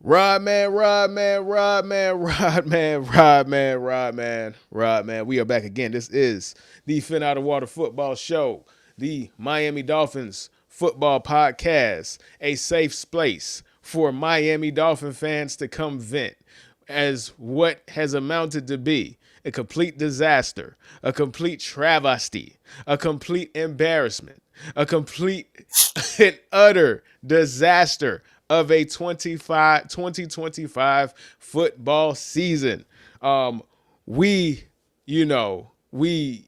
Rodman. We are back again. This is the Fin Out of Water Football Show, the Miami Dolphins football podcast, a safe space for Miami Dolphin fans to come vent as what has amounted to be a complete disaster, a complete travesty, a complete embarrassment, a complete and utter disaster of a 2025 football season. We, we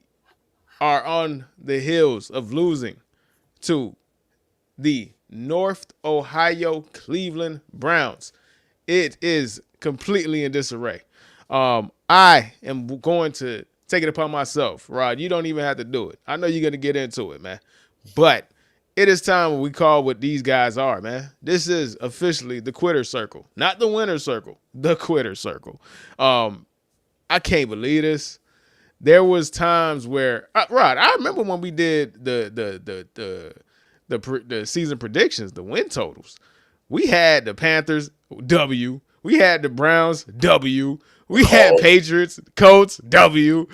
are on the heels of losing to the North Ohio Cleveland Browns. It is completely in disarray. I am going to take it upon myself, Rod. You don't even have to do it. I know you're going to get into it, man. But it is time when we call what these guys are, man. This is officially the quitter circle, not the winner circle, the quitter circle. I can't believe this. There was times where, Rod, I remember when we did the season predictions, the win totals. We had the Panthers W. We had the Browns W. We had Patriots, Colts W.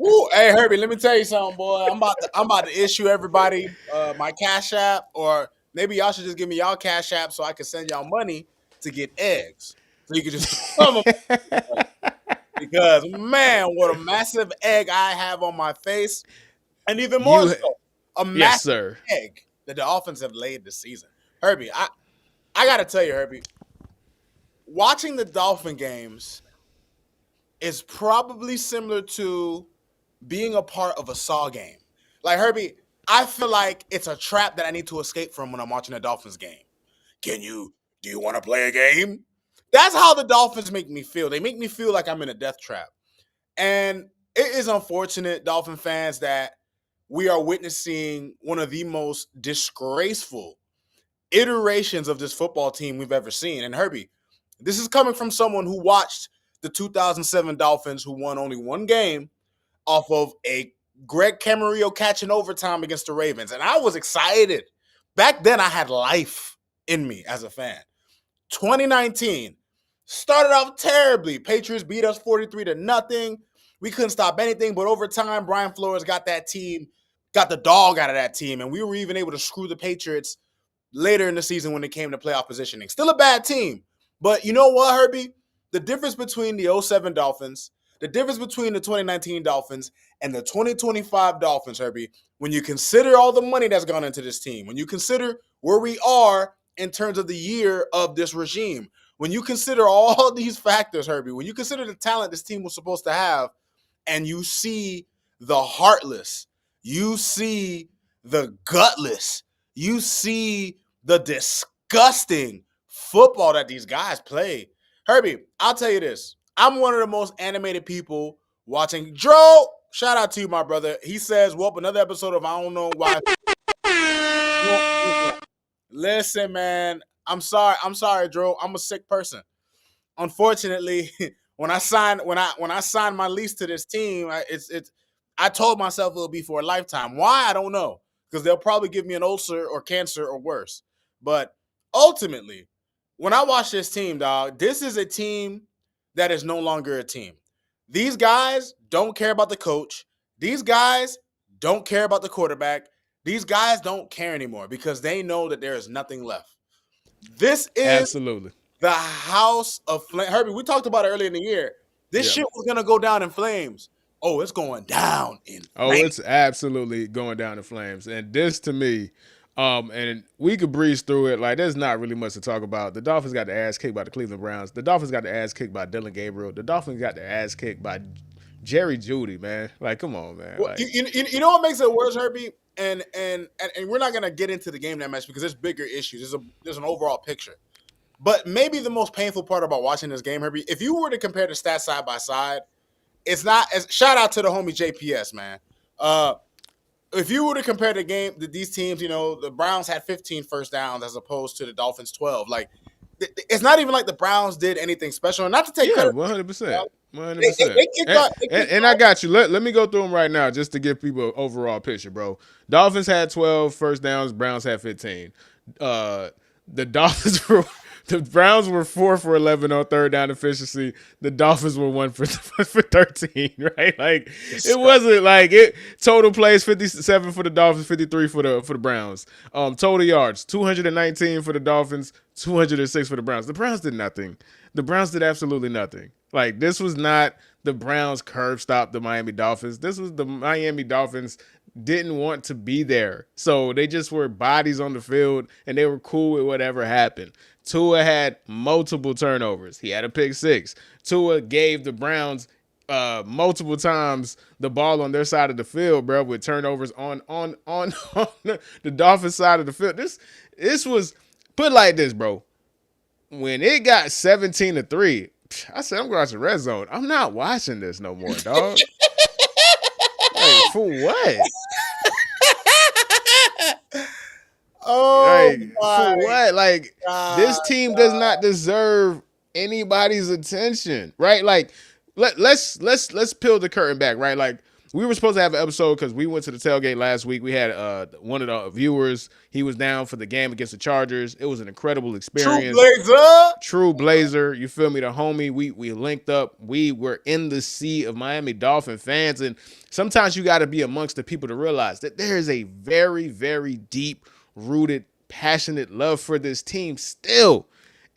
Ooh, hey Herbie, let me tell you something, boy. I'm about to issue everybody my Cash App, or maybe y'all should just give me y'all Cash App so I can send y'all money to get eggs, so you can just throw them. Because man, what a massive egg I have on my face, and even more so, a massive egg that the Dolphins have laid this season. Herbie, I gotta tell you, Herbie, watching the Dolphin games is probably similar to being a part of a Saw game. Like, Herbie, I feel like it's a trap that I need to escape from when I'm watching a Dolphins game. Do you want to play a game? That's how the Dolphins make me feel. They make me feel like I'm in a death trap. And it is unfortunate, Dolphin fans, that we are witnessing one of the most disgraceful iterations of this football team we've ever seen. And Herbie, this is coming from someone who watched the 2007 Dolphins, who won only one game off of a Greg Camarillo catch in overtime against the Ravens. And I was excited. Back then, I had life in me as a fan. 2019 started off terribly. Patriots beat us 43-0. We couldn't stop anything, but over time, Brian Flores got that team, got the dog out of that team, and we were even able to screw the Patriots later in the season when it came to playoff positioning. Still a bad team, but you know what, Herbie? The difference between the 07 Dolphins, the difference between the 2019 Dolphins and the 2025 Dolphins, Herbie, when you consider all the money that's gone into this team, when you consider where we are in terms of the year of this regime, when you consider all these factors, Herbie, when you consider the talent this team was supposed to have, and you see the heartless, you see the gutless, you see the disgusting football that these guys play. Herbie, I'll tell you this. I'm one of the most animated people watching. Dro, shout out to you, my brother. He says, well, another episode of I Don't Know Why. Listen, man, I'm sorry, Dro. I'm a sick person. Unfortunately, when I signed my lease to this team, I told myself it'll be for a lifetime. Why? I don't know. Because they'll probably give me an ulcer or cancer or worse. But ultimately, when I watch this team, dog, this is a team that is no longer a team. These guys don't care about the coach. These guys don't care about the quarterback. These guys don't care anymore because they know that there is nothing left. This is absolutely the house of flames. Herbie, we talked about it earlier in the year. This shit was going to go down in flames. Oh, it's going down in flames. Oh, it's absolutely going down in flames. And this, to me, and we could breeze through it. Like, there's not really much to talk about. The Dolphins got their ass kicked by the Cleveland Browns. The Dolphins got their ass kicked by Dylan Gabriel. The Dolphins got their ass kicked by Jerry Jeudy, man. Like, come on, man. Well, like, you know what makes it worse, Herbie? And we're not going to get into the game that much because there's bigger issues. There's an overall picture. But maybe the most painful part about watching this game, Herbie, if you were to compare the stats side by side, it's not as shout out to the homie JPS, man. If you were to compare the game, these teams, the Browns had 15 first downs as opposed to the Dolphins 12. Like, it's not even like the Browns did anything special. And not to take credit. 100%. 100%. And I got you. Let me go through them right now just to give people an overall picture, bro. Dolphins had 12 first downs. Browns had 15. The Dolphins The Browns were 4 for 11 on third down efficiency. The Dolphins were 1 for 13, right? Like it wasn't like it. Total plays 57 for the Dolphins, 53 for the Browns. Total yards 219 for the Dolphins, 206 for the Browns. The Browns did nothing. The Browns did absolutely nothing. Like this was not the Browns curve stop the Miami Dolphins. This was the Miami Dolphins didn't want to be there. So they just were bodies on the field and they were cool with whatever happened. Tua had multiple turnovers. He had a pick six. Tua gave the Browns multiple times the ball on their side of the field, bro, with turnovers on the Dolphins side of the field. This was put like this, bro. When it got 17-3, I said, I'm going to watch the RedZone. I'm not watching this no more, dog. Like, for what? Oh, like, for what? Like, this team does not deserve anybody's attention, right? Like, let's peel the curtain back, right? Like, we were supposed to have an episode because we went to the tailgate last week. We had one of the viewers. He was down for the game against the Chargers. It was an incredible experience. True Blazer. You feel me? The homie. We linked up. We were in the sea of Miami Dolphin fans. And sometimes you got to be amongst the people to realize that there is a very, very deep rooted, passionate love for this team still.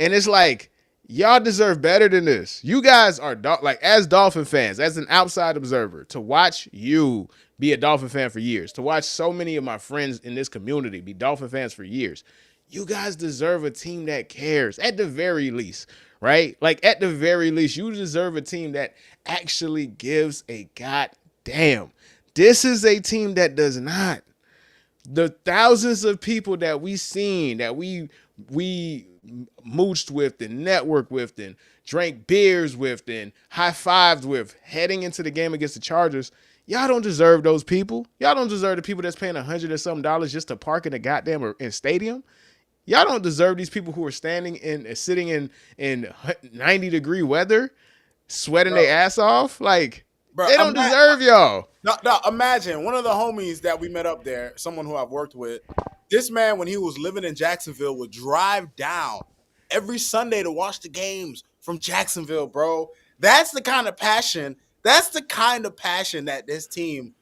And it's like, y'all deserve better than this. You guys are like, as Dolphin fans, as an outside observer, to watch you be a Dolphin fan for years, to watch so many of my friends in this community be Dolphin fans for years, you guys deserve a team that cares at the very least, right? Like at the very least, you deserve a team that actually gives a goddamn. This is a team that does not. The thousands of people that we seen, that we mooched with and networked with and drank beers with and high-fived with heading into the game against the Chargers, y'all don't deserve those people. Y'all don't deserve the people that's paying $100 or something just to park in a goddamn or in stadium. Y'all don't deserve these people who are sitting in 90-degree weather, sweating their ass off. Like, they don't deserve y'all. No, imagine one of the homies that we met up there, someone who I've worked with. This man, when he was living in Jacksonville, would drive down every Sunday to watch the games from Jacksonville, bro. That's the kind of passion. That's the kind of passion that this team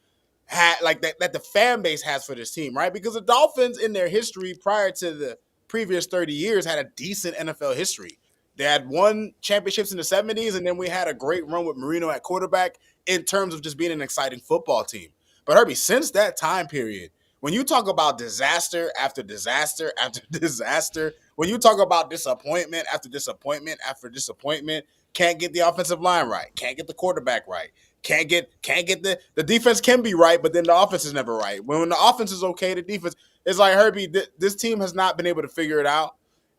had, like that the fan base has for this team, right? Because the Dolphins, in their history prior to the previous 30 years, had a decent NFL history. They had won championships in the 70s, and then we had a great run with Marino at quarterback in terms of just being an exciting football team. But Herbie, since that time period, when you talk about disaster after disaster after disaster, when you talk about disappointment after disappointment after disappointment, can't get the offensive line right, can't get the quarterback right, can't get the defense can be right, but then the offense is never right. When the offense is okay, the defense is like, Herbie, this team has not been able to figure it out.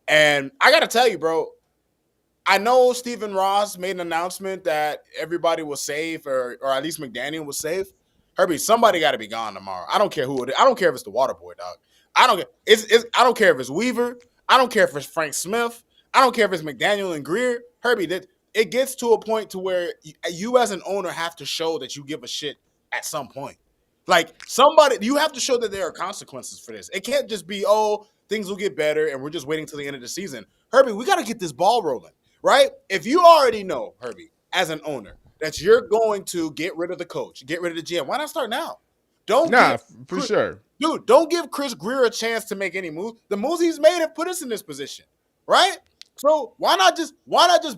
And I got to tell you, bro, I know Stephen Ross made an announcement that everybody was safe, or at least McDaniel was safe. Herbie, somebody got to be gone tomorrow. I don't care who it is. I don't care if it's the water boy, dog. I don't care if it's Weaver. I don't care if it's Frank Smith. I don't care if it's McDaniel and Greer. Herbie, it gets to a point to where you as an owner have to show that you give a shit at some point. Like you have to show that there are consequences for this. It can't just be, oh, things will get better and we're just waiting till the end of the season. Herbie, we got to get this ball rolling. Right? If you already know, Herbie, as an owner, that you're going to get rid of the coach, get rid of the GM, why not start now? Sure. Dude, don't give Chris Greer a chance to make any moves. The moves he's made have put us in this position. Right? So why not just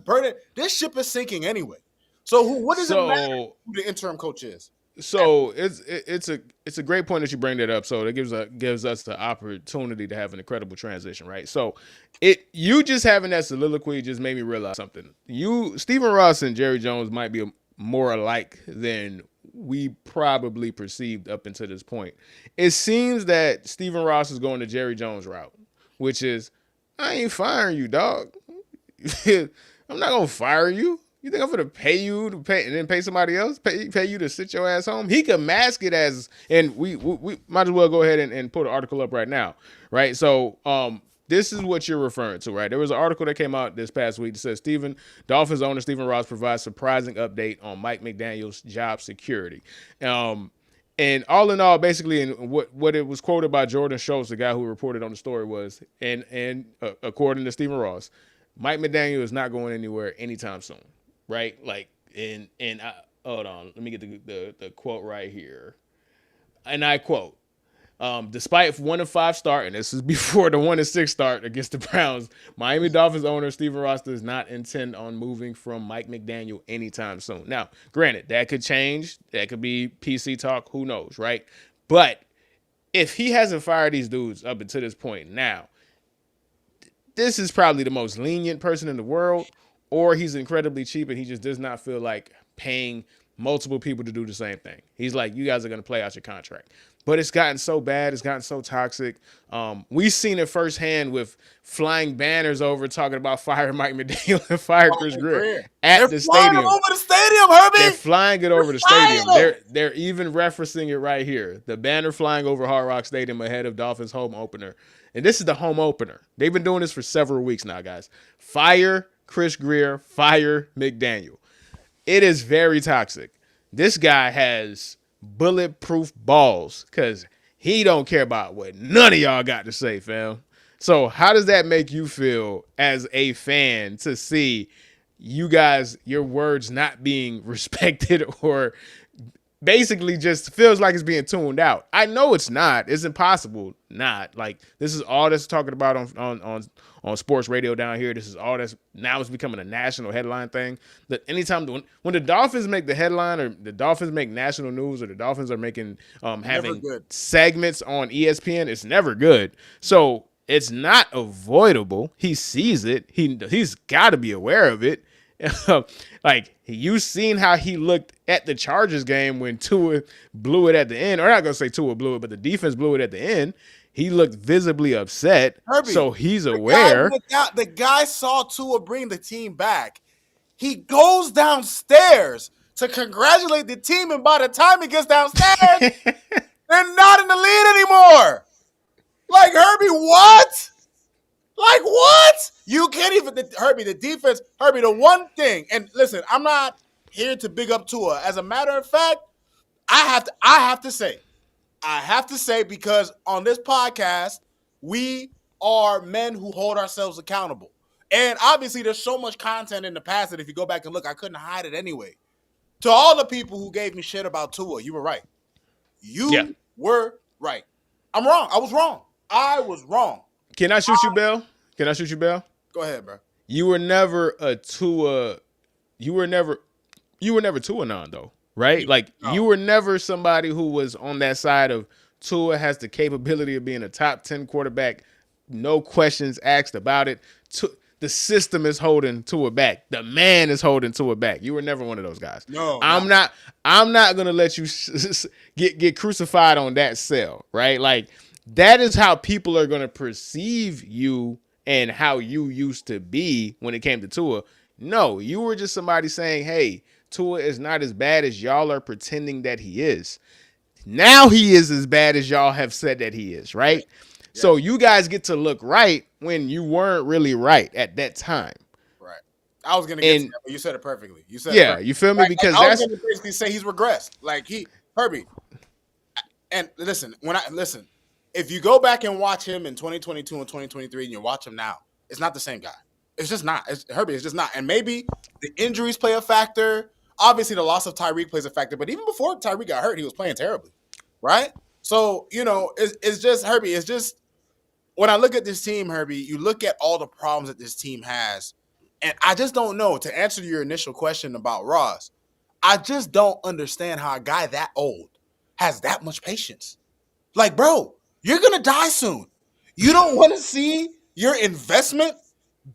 burn it? This ship is sinking anyway. So what does it matter who the interim coach is? So it's a great point that you bring that up. So it gives us the opportunity to have an incredible transition, right? So you just having that soliloquy just made me realize something. Stephen Ross and Jerry Jones might be more alike than we probably perceived up until this point. It seems that Stephen Ross is going the Jerry Jones route, which is, I ain't firing you, dog. I'm not gonna fire you. You think I'm going to pay you to pay and then pay somebody else? Pay you to sit your ass home? He could mask it as, and we might as well go ahead and put an article up right now, right? So this is what you're referring to, right? There was an article that came out this past week that says Dolphins owner Stephen Ross provides surprising update on Mike McDaniel's job security. And all in all, basically, and what it was quoted by Jordan Schultz, the guy who reported on the story, was, and according to Stephen Ross, Mike McDaniel is not going anywhere anytime soon, right? Like, hold on, let me get the quote right here, and I quote: despite 1-5 start, and this is before the 1-6 start against the Browns, Miami Dolphins owner Stephen Ross does not intend on moving from Mike McDaniel anytime soon. Now, granted, that could change. That could be PC talk. Who knows, right? But if he hasn't fired these dudes up until this point now, this is probably the most lenient person in the world, or he's incredibly cheap and he just does not feel like paying multiple people to do the same thing. He's like, you guys are going to play out your contract. But it's gotten so bad. It's gotten so toxic. We've seen it firsthand with flying banners over talking about firing Mike McDaniel and fire Chris Greer at the stadium. They're flying over the stadium, Herbie. They're flying it over the stadium. They're even referencing it right here. The banner flying over Hard Rock Stadium ahead of Dolphins home opener. And this is the home opener. They've been doing this for several weeks now, guys. Fire Chris Greer, fire McDaniel. It is very toxic. This guy has bulletproof balls because he don't care about what none of y'all got to say, fam. So how does that make you feel as a fan to see you guys, your words not being respected, or basically just feels like it's being tuned out? I know it's not. It's impossible not. Like, this is all that's talking about on sports radio down here. This is all that's now it's becoming a national headline thing. That anytime when the Dolphins make the headline, or the Dolphins make national news, or the Dolphins are making having segments on ESPN, it's never good. So it's not avoidable. He sees it. He's got to be aware of it. Like, you seen how he looked at the Chargers game when Tua blew it at the end. Or I'm not gonna say Tua blew it, but the defense blew it at the end. He looked visibly upset. Herbie, so he's aware. The guy saw Tua bring the team back. He goes downstairs to congratulate the team, and by the time he gets downstairs, they're not in the lead anymore. Like, Herbie, what? Like, what? You can't even, Herbie, the defense, Herbie, the one thing, and listen, I'm not here to big up Tua. As a matter of fact, I have to say, because on this podcast, we are men who hold ourselves accountable. And obviously, there's so much content in the past that if you go back and look, I couldn't hide it anyway. To all the people who gave me shit about Tua, you were right. You were right. I'm wrong. I was wrong. Can I shoot you, Bell? Go ahead, bro. You were never a Tua. You were never Tua non, though, right? Like, you were never somebody who was on that side of Tua has the capability of being a top 10 quarterback. No questions asked about it. The system is holding Tua back. The man is holding Tua back. You were never one of those guys. No, I'm not gonna let you get crucified on that cell, right? Like, that is how people are gonna perceive you and how you used to be when it came to Tua. No, you were just somebody saying, hey, Tua is not as bad as y'all are pretending that he is. Now he is as bad as y'all have said that he is, right? Yeah. So you guys get to look right when you weren't really right at that time. Right. I was going to get to that, but you said it perfectly. You said you feel me? Like, because I was going to basically say he's regressed. Like, Herbie, and listen, if you go back and watch him in 2022 and 2023 and you watch him now, it's not the same guy. It's just not. Herbie, it's just not. And maybe the injuries play a factor. Obviously, the loss of Tyreek plays a factor. But even before Tyreek got hurt, he was playing terribly, right? So, it's just, Herbie, it's just, when I look at this team, Herbie, you look at all the problems that this team has, and I just don't know, to answer your initial question about Ross, I just don't understand how a guy that old has that much patience. Like, bro, you're going to die soon. You don't want to see your investment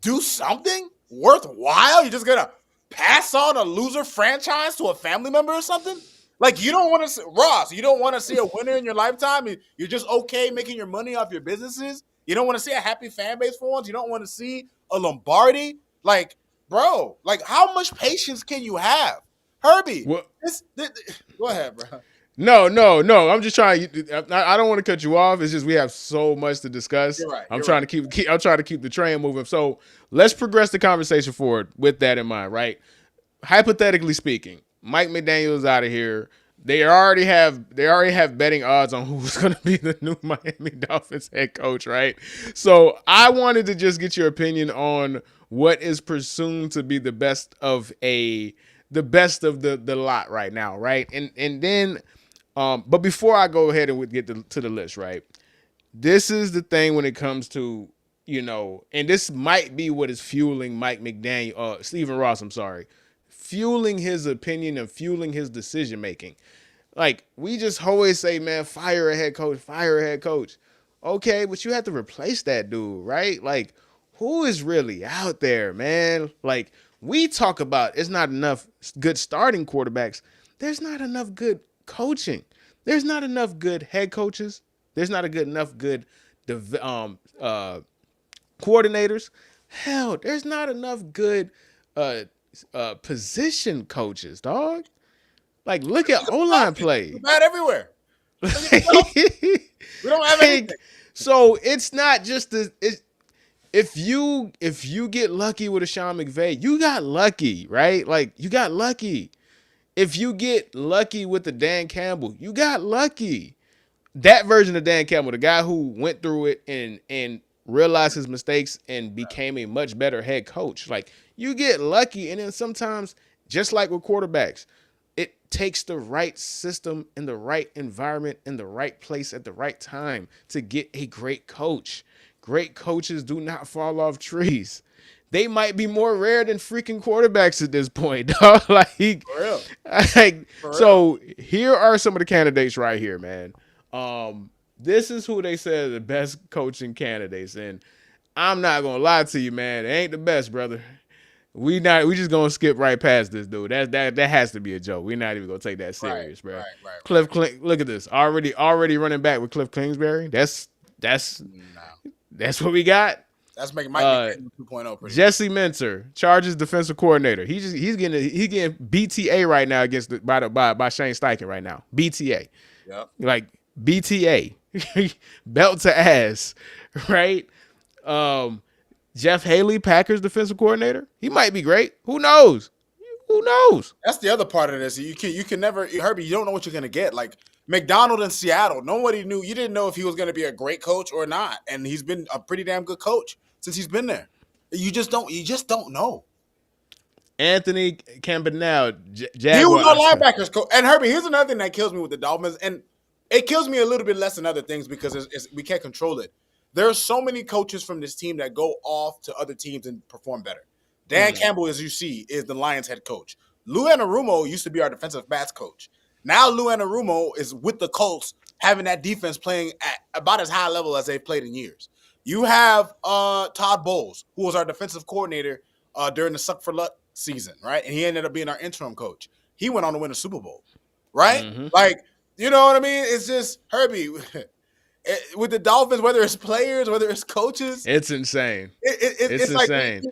do something worthwhile? You're just going to pass on a loser franchise to a family member or something? Like, you don't want to see, Ross, you don't want to see a winner in your lifetime? You're just okay making your money off your businesses? You don't want to see a happy fan base for once? You don't want to see a Lombardi? Like, bro, like, how much patience can you have? Herbie, go ahead, bro. No. I'm just trying. I don't want to cut you off. It's just we have so much to discuss. You're right. I'm trying to keep the train moving. So let's progress the conversation forward with that in mind, right? Hypothetically speaking, Mike McDaniel is out of here. they already have betting odds on who's going to be the new Miami Dolphins head coach, right? So I wanted to just get your opinion on what is presumed to be the best of the lot right now, right? And then but before I go ahead and get to the list, right? This is the thing when it comes to, and this might be what is fueling Mike McDaniel, Stephen Ross, I'm sorry, fueling his opinion and fueling his decision making. Like, we just always say, man, fire a head coach, fire a head coach. Okay, but you have to replace that dude, right? Like, who is really out there, man? Like, we talk about it's not enough good starting quarterbacks. There's not enough good coaching. There's not enough good head coaches. There's not enough good coordinators. Hell, there's not enough good uh, position coaches, dog. Like, look at O-line play. We're bad everywhere. We don't have anything. So it's not just if you get lucky with a Sean McVay, you got lucky, right? Like, you got lucky. If you get lucky with the Dan Campbell, you got lucky. That version of Dan Campbell, the guy who went through it and realized his mistakes and became a much better head coach. Like, you get lucky, and then sometimes, just like with quarterbacks, it takes the right system in the right environment in the right place at the right time to get a great coach. Great coaches do not fall off trees. They might be more rare than freaking quarterbacks at this point, dog. For real. So here are some of the candidates right here, man. This is who they said are the best coaching candidates, and I'm not gonna lie to you, man. It ain't the best, brother. We just gonna skip right past this dude. That has to be a joke. We're not even gonna take that serious, bro. Right. Look at this. Already running back with Cliff Kingsbury. That's what we got. That's making Mike McDaniel 2.0 Jesse Minter, Chargers defensive coordinator. He's getting BTA right now by Shane Steichen right now. BTA. Yep. Like, BTA. Belt to ass, right? Jeff Haley, Packers defensive coordinator. He might be great. Who knows? That's the other part of this. You can never, Herbie, you don't know what you're gonna get. Like McDonald in Seattle, nobody knew. You didn't know if he was gonna be a great coach or not, and he's been a pretty damn good coach since he's been there. You just don't know. Anthony Campanile, He was our linebackers coach. And Herbie, here's another thing that kills me with the Dolphins, and it kills me a little bit less than other things because we can't control it. There are so many coaches from this team that go off to other teams and perform better. Dan Campbell, as you see, is the Lions head coach. Lou Anarumo used to be our defensive backs coach. Now Lou Anarumo is with the Colts, having that defense playing at about as high a level as they've played in years. You have Todd Bowles, who was our defensive coordinator during the Suck for Luck season, right? And he ended up being our interim coach. He went on to win a Super Bowl, right? Like, you know what I mean? It's just, Herbie, with the Dolphins, whether it's players, whether it's coaches. It's insane. It's insane.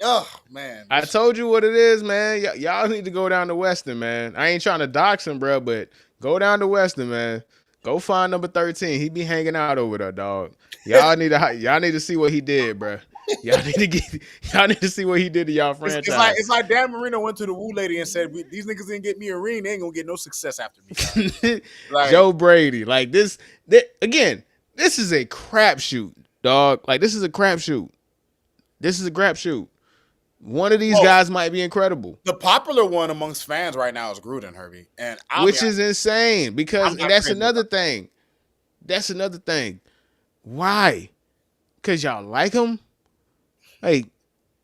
Oh, man. I told you what it is, man. Y'all need to go down to Weston, man. I ain't trying to dox him, bro, but go down to Weston, man. Go find number 13. He be hanging out over there, dog. Y'all need to see what he did, bro. Y'all need to see what he did to y'all franchise. It's like Dan Marino went to the Woo lady and said, "These niggas didn't get me a ring. They ain't gonna get no success after me." Like, Joe Brady, like this again. This is a crapshoot, dog. Like, this is a crapshoot. One of these guys might be incredible. The popular one amongst fans right now is Gruden, Herbie, and which is insane because that's another thing. That's another thing. Why? Because y'all like him? Hey,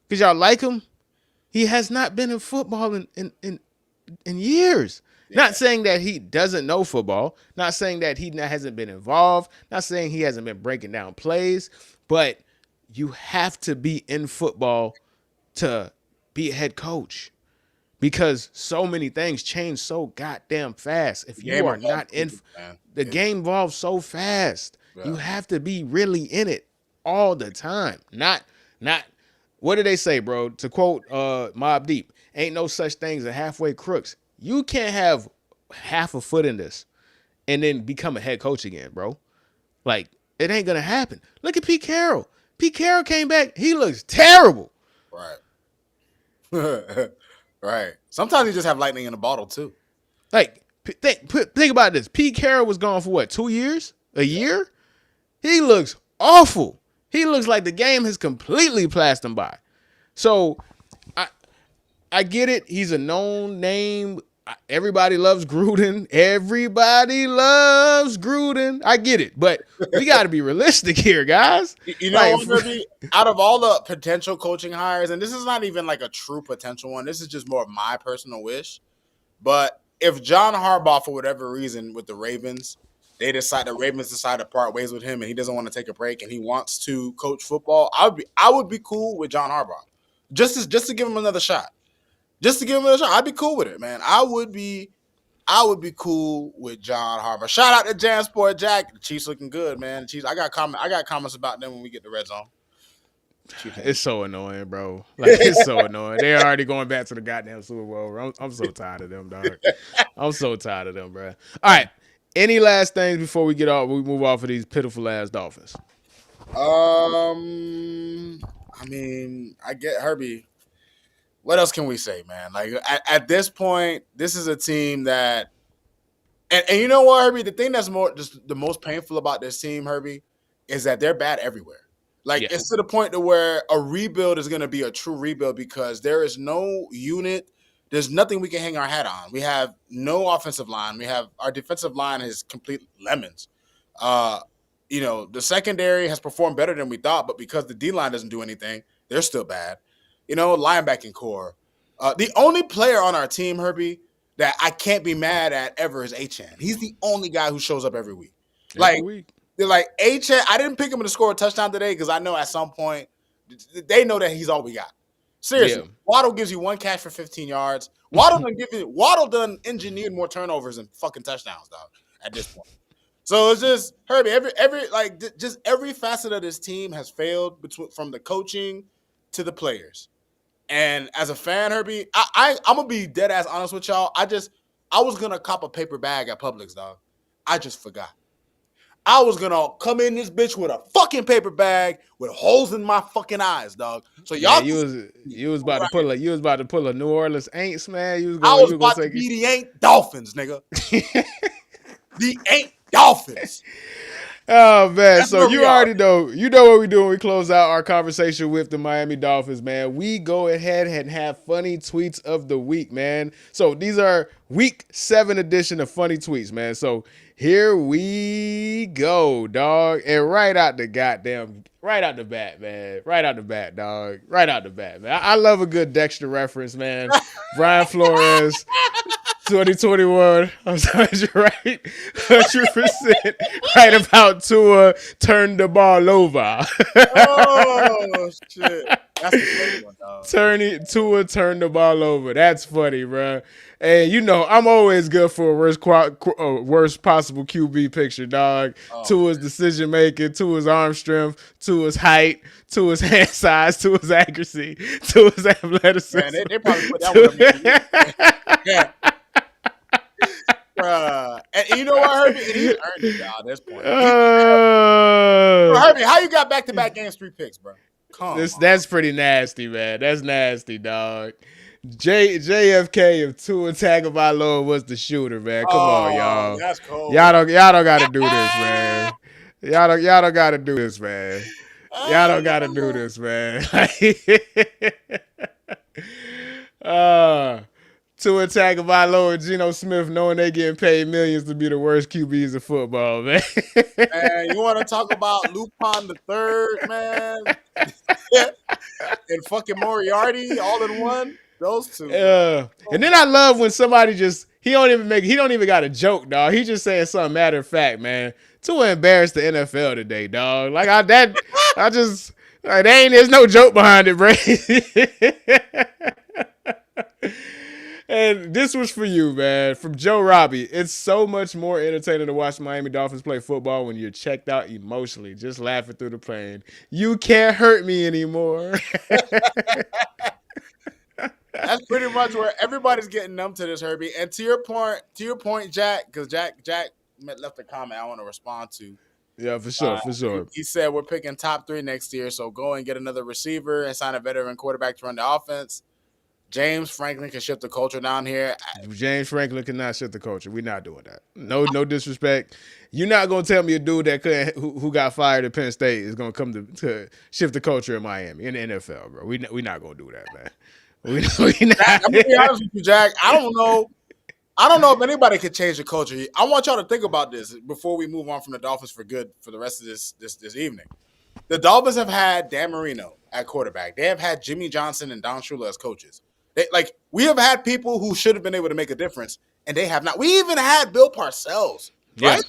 because y'all like him? He has not been in football in years. Yeah. Not saying that he doesn't know football. Not saying that he hasn't been involved. Not saying he hasn't been breaking down plays. But you have to be in football to be a head coach because so many things change so goddamn fast. If you are not in, the game evolves so fast. Yeah. You have to be really in it all the time. Not. What do they say, bro? To quote Mobb Deep, ain't no such thing as halfway crooks. You can't have half a foot in this and then become a head coach again, bro. Like, it ain't gonna happen. Look at Pete Carroll. Pete Carroll came back. He looks terrible. Right. Right. Sometimes you just have lightning in a bottle too. Like, Think about this. Pete Carroll was gone for what, 2 years? A year? He looks awful. He looks like the game has completely passed him by. So I get it. He's a known name. Everybody loves Gruden. Everybody loves Gruden. I get it. But we got to be realistic here, guys. You know, out of all the potential coaching hires, and this is not even like a true potential one, this is just more of my personal wish. But if John Harbaugh, for whatever reason, with the Ravens, the Ravens decide to part ways with him, and he doesn't want to take a break, and he wants to coach football, I would be cool with John Harbaugh, just to give him another shot. Just to give him a shot, I'd be cool with it, man. I would be cool with John Harbaugh. Shout out to Jansport Jack. The Chiefs looking good, man. The Chiefs. I got comments about them when we get to Red Zone. It's so annoying, bro. Like, it's so annoying. They're already going back to the goddamn Super Bowl. I'm so tired of them, dog. I'm so tired of them, bro. All right. Any last things before we move off of these pitiful ass Dolphins? I mean, I get Herbie. What else can we say, man? Like at this point, this is a team that, and you know what, Herbie? The thing that's just the most painful about this team, Herbie, is that they're bad everywhere. Like it's to the point to where a rebuild is going to be a true rebuild because there is no unit. There's nothing we can hang our hat on. We have no offensive line. Our defensive line is complete lemons. The secondary has performed better than we thought, but because the D line doesn't do anything, they're still bad. Linebacking core. The only player on our team, Herbie, that I can't be mad at ever is Achane. He's the only guy who shows up every week. They're like, Achane, I didn't pick him to score a touchdown today because I know at some point they know that he's all we got. Seriously, yeah. Waddle gives you one catch for 15 yards. Waddle done engineered more turnovers than fucking touchdowns, dog, at this point. So it's just, Herbie, every facet of this team has failed from the coaching to the players. And as a fan, Herbie, I'm gonna be dead ass honest with y'all. I was gonna cop a paper bag at Publix, dog. I just forgot. I was gonna come in this bitch with a fucking paper bag with holes in my fucking eyes, dog. So y'all, you was about to pull a New Orleans Aints, man. I was about to be the Ain't Dolphins, nigga. The Ain't Dolphins. Oh man, that's so you already know. You know what we do when we close out our conversation with the Miami Dolphins, man. We go ahead and have funny tweets of the week, man. So these are week 7 edition of funny tweets, man. So here we go, dog. And right out the bat, man. Right out the bat, dog. Right out the bat, man. I love a good Dexter reference, man. Brian Flores. 2021. I'm sorry, you're right. 100% right about Tua turned the ball over. Oh, shit. That's a great one, dog. Tua turned the ball over. That's funny, bro. And, I'm always good for a worst possible QB picture, dog. Tua's decision making, Tua's arm strength, Tua's height, Tua's hand size, Tua's accuracy, Tua's athleticism. Man, they probably put that one. Yeah. And you know what, Herbie? He earned it, dog, at this point. Herbie, how you got back-to-back games 3 picks, bro? That's pretty nasty, man. That's nasty, dog. JFK of Tua Tagovailoa was the shooter, man. Come on, y'all. That's cold. Y'all don't gotta do this, man. Y'all don't gotta do this, man. Y'all don't gotta do this, man. Tua Tagovailoa and Geno Smith knowing they getting paid millions to be the worst QBs in football, man. Man, you want to talk about Lupin the Third, man? And fucking Moriarty all in one? Those two. And then I love when somebody he don't even got a joke, dog. He just saying something matter of fact, man. Tua embarrassed the NFL today, dog. There's no joke behind it, bro. And this was for you, man. From Joe Robbie. It's so much more entertaining to watch the Miami Dolphins play football when you're checked out emotionally, just laughing through the pain. You can't hurt me anymore. That's pretty much where everybody's getting numb to this, Herbie. And to your point, Jack, because Jack left a comment I want to respond to. Yeah, for sure. He said we're picking top 3 next year, so go and get another receiver and sign a veteran quarterback to run the offense. James Franklin can shift the culture down here. James Franklin cannot shift the culture. We're not doing that. No disrespect. You're not gonna tell me a dude that who got fired at Penn State is gonna come to shift the culture in Miami in the NFL, bro. We not gonna do that, man. We not. I'm gonna be honest with you, Jack. I don't know if anybody could change the culture. I want y'all to think about this before we move on from the Dolphins for good for the rest of this evening. The Dolphins have had Dan Marino at quarterback. They have had Jimmy Johnson and Don Shula as coaches. We have had people who should have been able to make a difference, and they have not. We even had Bill Parcells, right?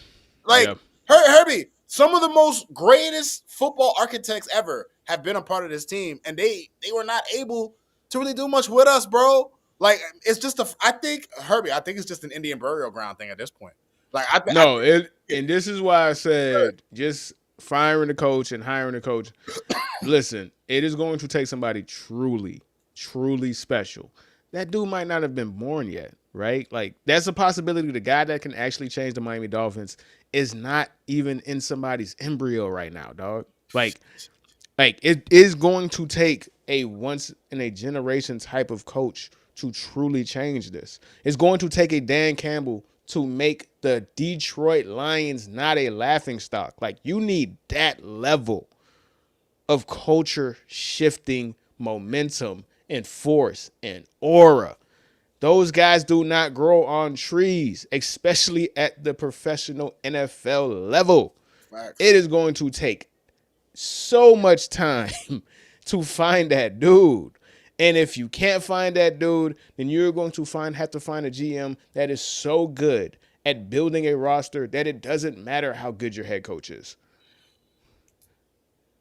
Yeah. Herbie, some of the most greatest football architects ever have been a part of this team, and they were not able to really do much with us, bro. Like, it's just I think it's just an Indian burial ground thing at this point. And this is why I said just firing the coach and hiring the coach. Listen, it is going to take somebody truly special. That dude might not have been born yet, right? Like, that's a possibility. The guy that can actually change the Miami Dolphins is not even in somebody's embryo right now, dog. Like it is going to take a once in a generation type of coach to truly change this. It's going to take a Dan Campbell to make the Detroit Lions not a laughingstock. Like, you need that level of culture shifting momentum and force and aura. Those guys do not grow on trees, especially at the professional NFL level. Facts. It is going to take so much time to find that dude. And if you can't find that dude, then you're going to have to find a GM that is so good at building a roster that it doesn't matter how good your head coach is.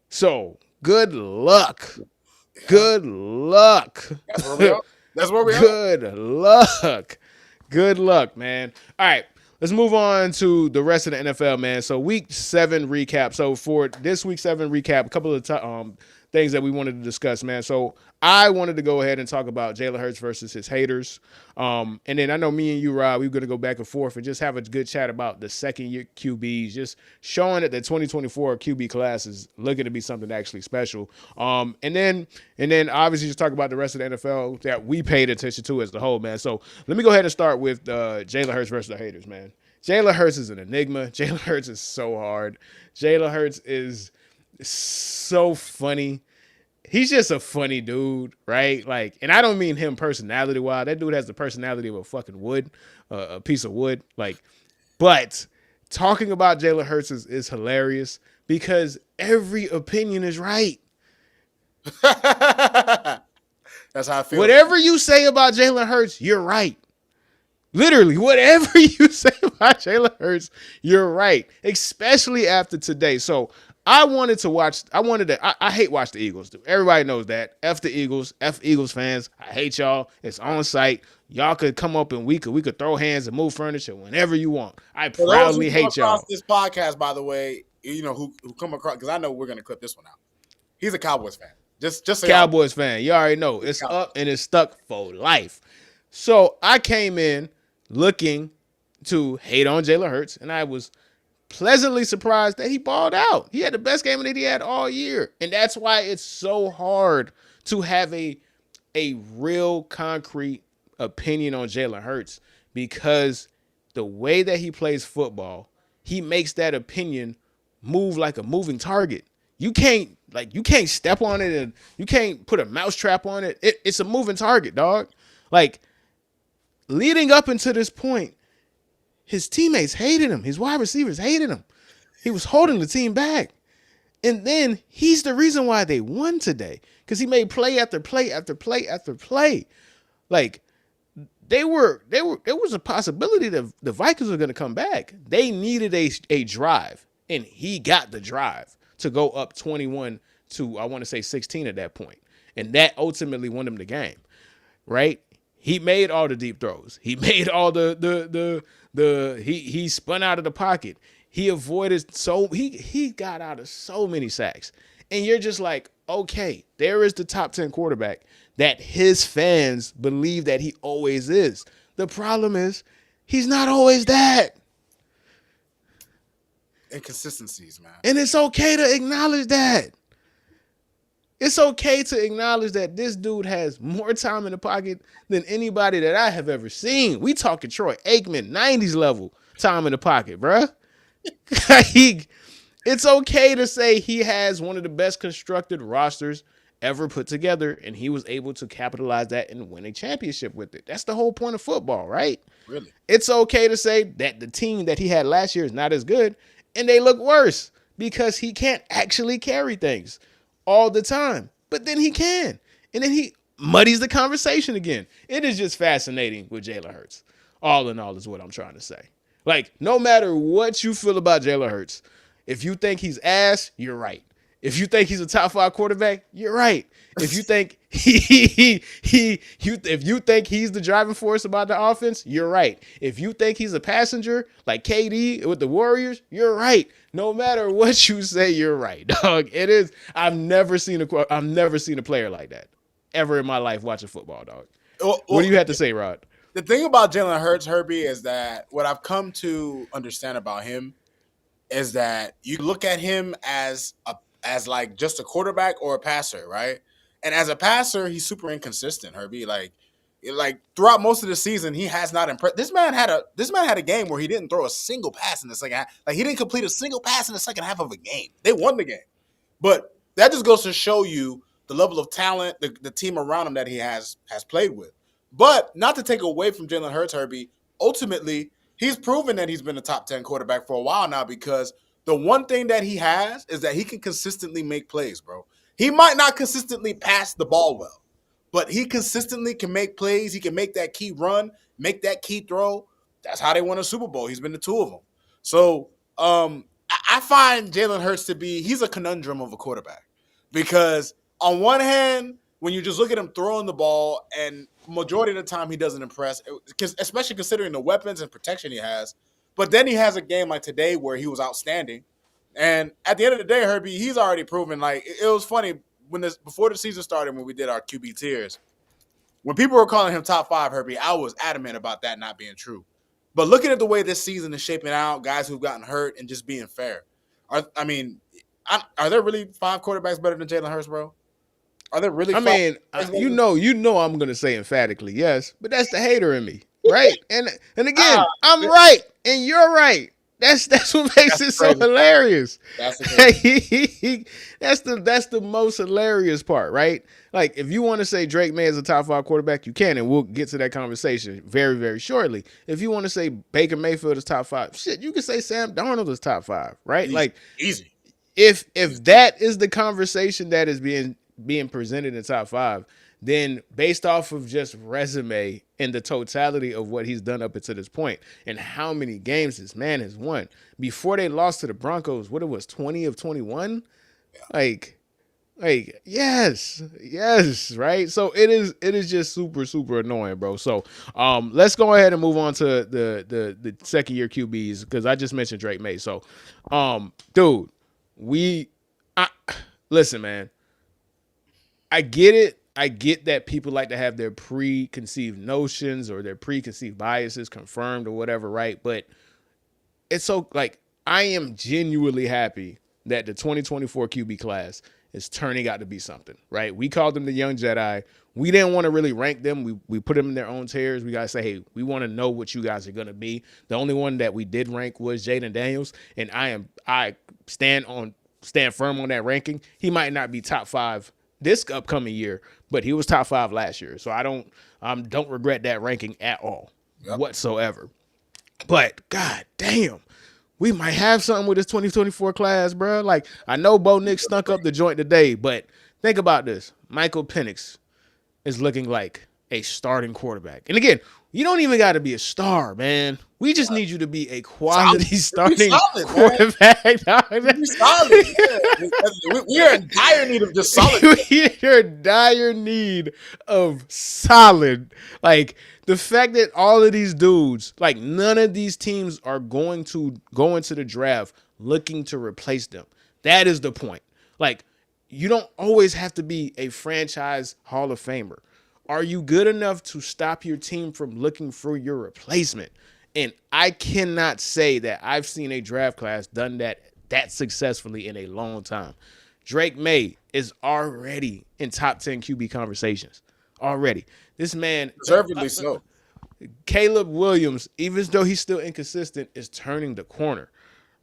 So, good luck. Good luck. That's where we are. Good luck. Good luck, man. All right. Let's move on to the rest of the NFL, man. So week 7 recap. So for this week 7 recap, a couple of things that we wanted to discuss, man. So I wanted to go ahead and talk about Jalen Hurts versus his haters. And then I know me and you, Rob, we're going to go back and forth and just have a good chat about the second-year QBs, just showing that the 2024 QB class is looking to be something actually special. And then obviously just talk about the rest of the NFL that we paid attention to as the whole, man. So let me go ahead and start with Jalen Hurts versus the haters, man. Jalen Hurts is an enigma. Jalen Hurts is so hard. Jalen Hurts is so funny. He's just a funny dude, right? Like, and I don't mean him personality-wise. That dude has the personality of a fucking wood, a piece of wood. Like, but talking about Jalen Hurts is hilarious because every opinion is right. That's how I feel. Whatever you say about Jalen Hurts, you're right. Literally, whatever you say about Jalen Hurts, you're right, especially after today. So I hate watch the Eagles, dude. Everybody knows that. F the Eagles, F Eagles fans. I hate y'all. It's on site. Y'all could come up and we could throw hands and move furniture whenever you want. I proudly hate y'all. This podcast, by the way, you know, who come across, because I know we're going to clip this one out. He's a Cowboys fan. Just so Cowboys fan. You already know. It's up and it's stuck for life. So I came in looking to hate on Jalen Hurts, and I was pleasantly surprised that he balled out. He had the best game that he had all year. And that's why it's so hard to have a real concrete opinion on Jalen Hurts, because the way that he plays football, he makes that opinion move like a moving target. You can't step on it and you can't put a mousetrap on it. It's a moving target, dog. Like, leading up until this point, his teammates hated him. His wide receivers hated him. He was holding the team back. And then he's the reason why they won today, because he made play after play after play after play. Like, there was a possibility that the Vikings were going to come back. They needed a drive, and he got the drive to go up 21 to, I want to say, 16 at that point. And that ultimately won him the game, right? He made all the deep throws. He made all he spun out of the pocket. He avoided he got out of so many sacks. And you're just like, okay, there is the top 10 quarterback that his fans believe that he always is. The problem is he's not always that. Inconsistencies, man. And it's okay to acknowledge that. It's okay to acknowledge that this dude has more time in the pocket than anybody that I have ever seen. We talking Troy Aikman, 90s level time in the pocket, bruh. It's okay to say he has one of the best constructed rosters ever put together, and he was able to capitalize that and win a championship with it. That's the whole point of football, right? Really? It's okay to say that the team that he had last year is not as good, and they look worse because he can't actually carry things all the time. But then he can. And then he muddies the conversation again. It is just fascinating with Jalen Hurts. All in all is what I'm trying to say. Like, no matter what you feel about Jalen Hurts, if you think he's ass, you're right. If you think he's a top 5 quarterback, you're right. If you think if you think he's the driving force about the offense, you're right. If you think he's a passenger like KD with the Warriors, you're right. No matter what you say, you're right, dog. It is. I've never seen a player like that ever in my life watching football, dog. What do you have to say, Rod? The thing about Jalen Hurts, Herbie, is that what I've come to understand about him is that you look at him as like just a quarterback or a passer, right? And as a passer, he's super inconsistent, Herbie. Like throughout most of the season, he has not impressed. This man had a game where he didn't throw a single pass in the second half. Like he didn't complete a single pass in the second half of a game. They won the game. But that just goes to show you the level of talent the team around him that he has played with. But not to take away from Jalen Hurts, Herbie, ultimately, he's proven that he's been a top 10 quarterback for a while now because the one thing that he has is that he can consistently make plays, bro. He might not consistently pass the ball well, but he consistently can make plays. He can make that key run, make that key throw. That's how they won a Super Bowl. He's been to 2 of them. So I find Jalen Hurts to be, he's a conundrum of a quarterback because on one hand, when you just look at him throwing the ball and majority of the time he doesn't impress, especially considering the weapons and protection he has. But then he has a game like today where he was outstanding. And at the end of the day, Herbie, he's already proven, like, it was funny before the season started when we did our QB tiers. When people were calling him top 5, Herbie, I was adamant about that not being true. But looking at the way this season is shaping out, guys who've gotten hurt and just being fair, are there really 5 quarterbacks better than Jalen Hurts, bro? Are there really? I mean, you know, I'm gonna say emphatically yes, but that's the hater in me, right? And again, I'm right and you're right. That's what makes it so hilarious. That's the most hilarious part, right? Like, if you want to say Drake May is a top 5 quarterback, you can, and we'll get to that conversation very, very shortly. If you want to say Baker Mayfield is top 5, shit, you can say Sam Darnold is top 5, right? Easy. If that is the conversation that is being presented in top 5, then based off of just resume and the totality of what he's done up until this point and how many games this man has won before they lost to the Broncos, what it was 20 of 21, like yes, right? So it is just super, super annoying, bro. So let's go ahead and move on to the second year QBs because I just mentioned Drake May. So dude, listen, man, I get it. I get that people like to have their preconceived notions or their preconceived biases confirmed or whatever, right? But it's so, like, I am genuinely happy that the 2024 QB class is turning out to be something, right? We called them the young Jedi. We didn't want to really rank them. We put them in their own tiers. We got to say, hey, we want to know what you guys are going to be. The only one that we did rank was Jaden Daniels, and I stand firm on that ranking. He might not be top 5 this upcoming year, but he was top 5 last year. So I don't regret that ranking at all whatsoever. But god damn, we might have something with this 2024 class, bro. Like, I know Bo Nix stunk up the joint today, but think about this. Michael Penix is looking like a starting quarterback. And again, you don't even got to be a star, man. We just need you to be a quality starting quarterback. Be solid. Yeah. We are in dire need of just solid. We're in dire need of solid. Like, the fact that all of these dudes, like, none of these teams are going to go into the draft looking to replace them. That is the point. Like, you don't always have to be a franchise Hall of Famer. Are you good enough to stop your team from looking for your replacement? And I cannot say that I've seen a draft class done that successfully in a long time. Drake Maye is already in top 10 QB conversations. Already. This man, Deservedly so. Caleb Williams, even though he's still inconsistent, is turning the corner,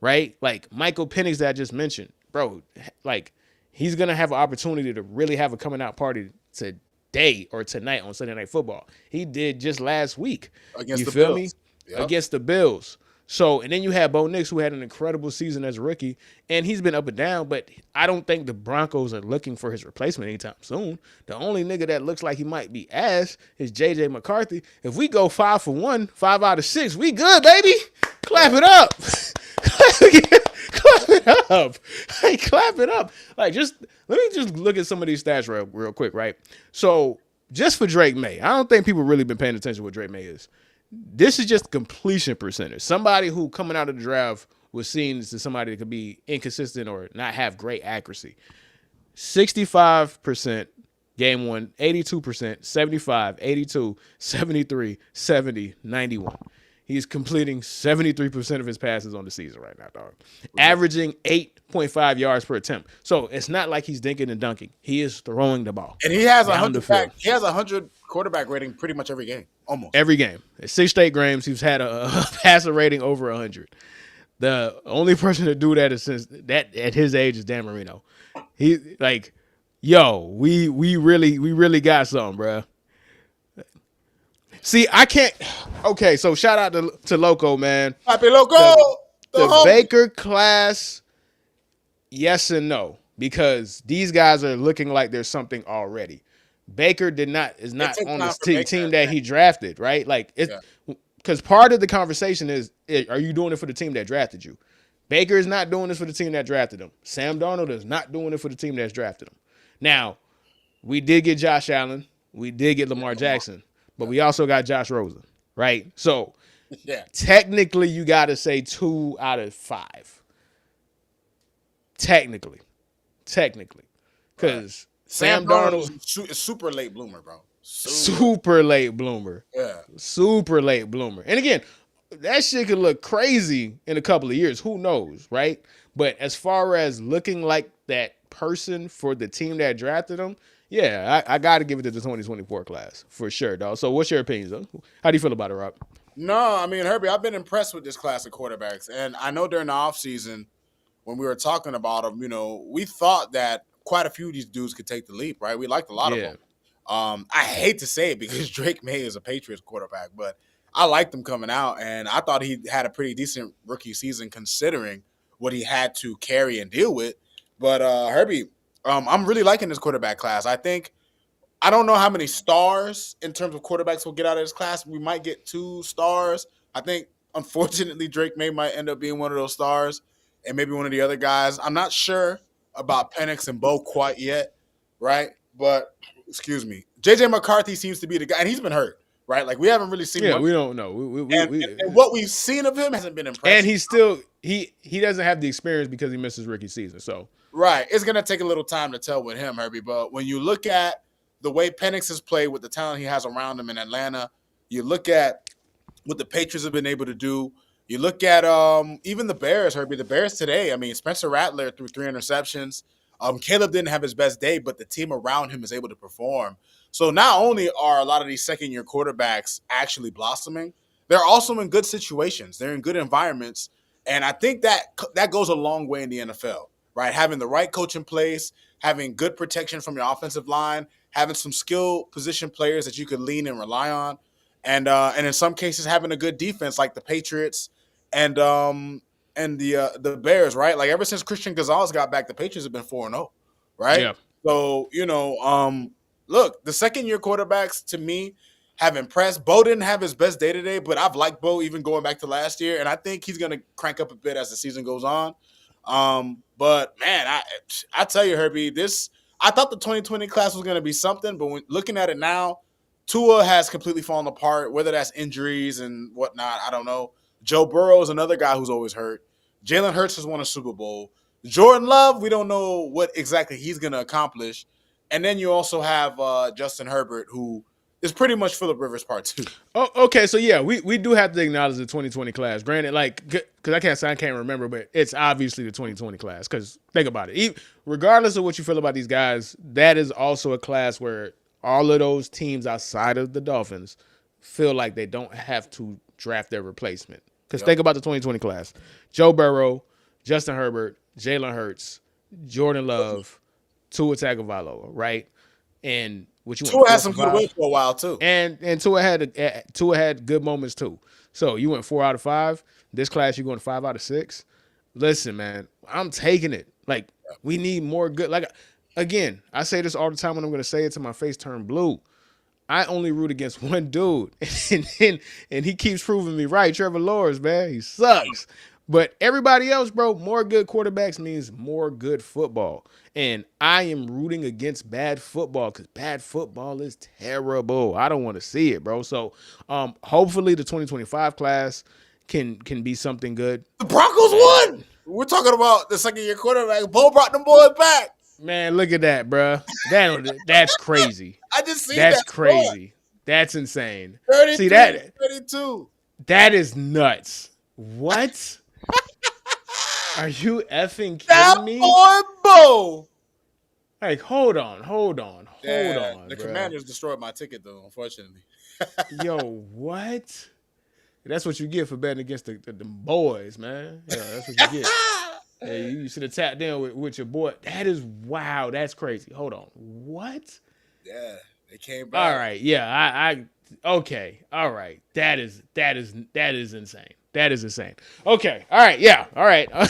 right? Like Michael Penix that I just mentioned, bro, like he's going to have an opportunity to really have a coming out party today or tonight on Sunday Night Football. He did just last week. Against You the feel Bills. me? Yep. Against the Bills. So, and then you have Bo Nix, who had an incredible season as a rookie, and he's been up and down, but I don't think the Broncos are looking for his replacement anytime soon. The only nigga that looks like he might be ass is JJ McCarthy. If we go 5 for 1, 5 out of 6, we good, baby. Clap it up. Clap it up. Like, clap it up. Like, just let me just look at some of these stats real quick, right? So, just for Drake Maye, I don't think people really been paying attention to what Drake Maye is. This is just completion percentage. Somebody who coming out of the draft was seen as somebody that could be inconsistent or not have great accuracy. 65% game one, 82%, 75, 82, 73, 70, 91. He's completing 73% of his passes on the season right now, dog. Averaging 8.5 yards per attempt. So it's not like he's dinking and dunking. He is throwing the ball. And he has down the field. He has 100 quarterback rating pretty much every game. Almost. Every game. At 6 straight games, he's had a passer rating over 100. The only person to do that is since that at his age is Dan Marino. He like, yo, we really got something, bro. See, I can't. Okay, so shout out to Loco, man. Happy Loco. The Baker class, yes and no, because these guys are looking like there's something already. Baker is not on the team that he drafted, right? Like it's because part of the conversation is, are you doing it for the team that drafted you? Baker is not doing this for the team that drafted him. Sam Darnold is not doing it for the team that's drafted him. Now, we did get Josh Allen, we did get Lamar Jackson, but we also got Josh Rosen, right? So technically, you got to say 2 out of 5. Technically, because. Sam Darnold is super late bloomer, bro. Super late bloomer. Yeah. Super late bloomer. And again, that shit could look crazy in a couple of years. Who knows, right? But as far as looking like that person for the team that drafted him, yeah, I got to give it to the 2024 class for sure, dog. So what's your opinion, though? How do you feel about it, Rob? No, I mean, Herbie, I've been impressed with this class of quarterbacks. And I know during the offseason, when we were talking about them, we thought that quite a few of these dudes could take the leap, right? We liked a lot of them. I hate to say it because Drake Maye is a Patriots quarterback, but I liked him coming out, and I thought he had a pretty decent rookie season considering what he had to carry and deal with. But Herbie, I'm really liking this quarterback class. I don't know how many stars in terms of quarterbacks we'll get out of this class. We might get 2 stars. I think, unfortunately, Drake Maye might end up being one of those stars, and maybe one of the other guys. I'm not sure about Penix and Bo quite yet, right? But, excuse me, JJ McCarthy seems to be the guy, and he's been hurt, right? Like, we haven't really seen him. Yeah, we don't know. And what we've seen of him hasn't been impressive. And he's still he doesn't have the experience because he missed his rookie season. So right, it's gonna take a little time to tell with him, Herbie. But when you look at the way Penix has played with the talent he has around him in Atlanta, you look at what the Patriots have been able to do. You look at even the Bears, Herbie. The Bears today, I mean, Spencer Rattler threw 3 interceptions. Caleb didn't have his best day, but the team around him is able to perform. So not only are a lot of these second-year quarterbacks actually blossoming, they're also in good situations. They're in good environments. And I think that goes a long way in the NFL, right? Having the right coach in place, having good protection from your offensive line, having some skill position players that you could lean and rely on, and in some cases having a good defense like the Patriots and the Bears, right? Like ever since Christian Gonzalez got back, the Patriots have been 4-0, right? Yeah. So, look, the second-year quarterbacks to me have impressed. Bo didn't have his best day today, but I've liked Bo even going back to last year, and I think he's going to crank up a bit as the season goes on. But man, I tell you, Herbie, I thought the 2020 class was going to be something, but when looking at it now, Tua has completely fallen apart, whether that's injuries and whatnot, I don't know. Joe Burrow is another guy who's always hurt. Jalen Hurts has won a Super Bowl. Jordan Love, we don't know what exactly he's going to accomplish. And then you also have Justin Herbert, who It's pretty much Phillip Rivers part 2. Oh, okay, so yeah, we do have to acknowledge the 2020 class. Granted, like, because I can't remember, but it's obviously the 2020 class. Because think about it, regardless of what you feel about these guys, that is also a class where all of those teams outside of the Dolphins feel like they don't have to draft their replacement. Because think about the 2020 class: Joe Burrow, Justin Herbert, Jalen Hurts, Jordan Love, Tua Tagovailoa, right? And what you went Tua had 4 some for good wins 5, for a while too. and Tua had good moments too. So you went 4 out of 5. This class you're going 5 out of 6. Listen, man, I'm taking it. Like, we need more good. Like, again, I say this all the time when I'm going to say it till my face turn blue. I only root against one dude, and he keeps proving me right. Trevor Lawrence, man, he sucks. But everybody else, bro, more good quarterbacks means more good football. And I am rooting against bad football because bad football is terrible. I don't want to see it, bro. So hopefully the 2025 class can be something good. The Broncos won. We're talking about the second year quarterback. Bo brought them boys back. Man, look at that, bro. That's crazy. I just seen That's that score. crazy. That's insane. See 33 that 32. that is nuts. What? Are you effing That kidding me? boy Bo. Like, hold on, hold on. The Bruh. Commanders destroyed my ticket though, unfortunately. Yo, what? That's what you get for betting against the boys, man. Yeah, that's what you get. Yeah, you should have tapped in with your boy. That is wow. That's crazy. Hold on. What? Yeah, they came back. All right. Yeah. I okay. All right. That is insane. That is insane. Okay. All right. Yeah. All right. All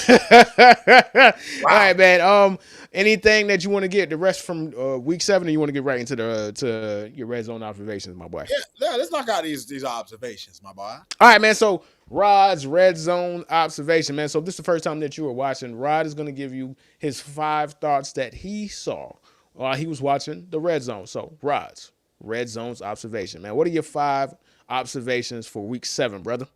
right, man. Anything that you want to get the rest from week 7, or you want to get right into the to your red zone observations, my boy? Yeah. Let's knock out these observations, my boy. All right, man. So Rod's red zone observation, man. So if this is the first time that you were watching, Rod is going to give you his 5 thoughts that he saw while he was watching the red zone. So Rod's red zone's observation, man. What are your 5 observations for week 7, brother?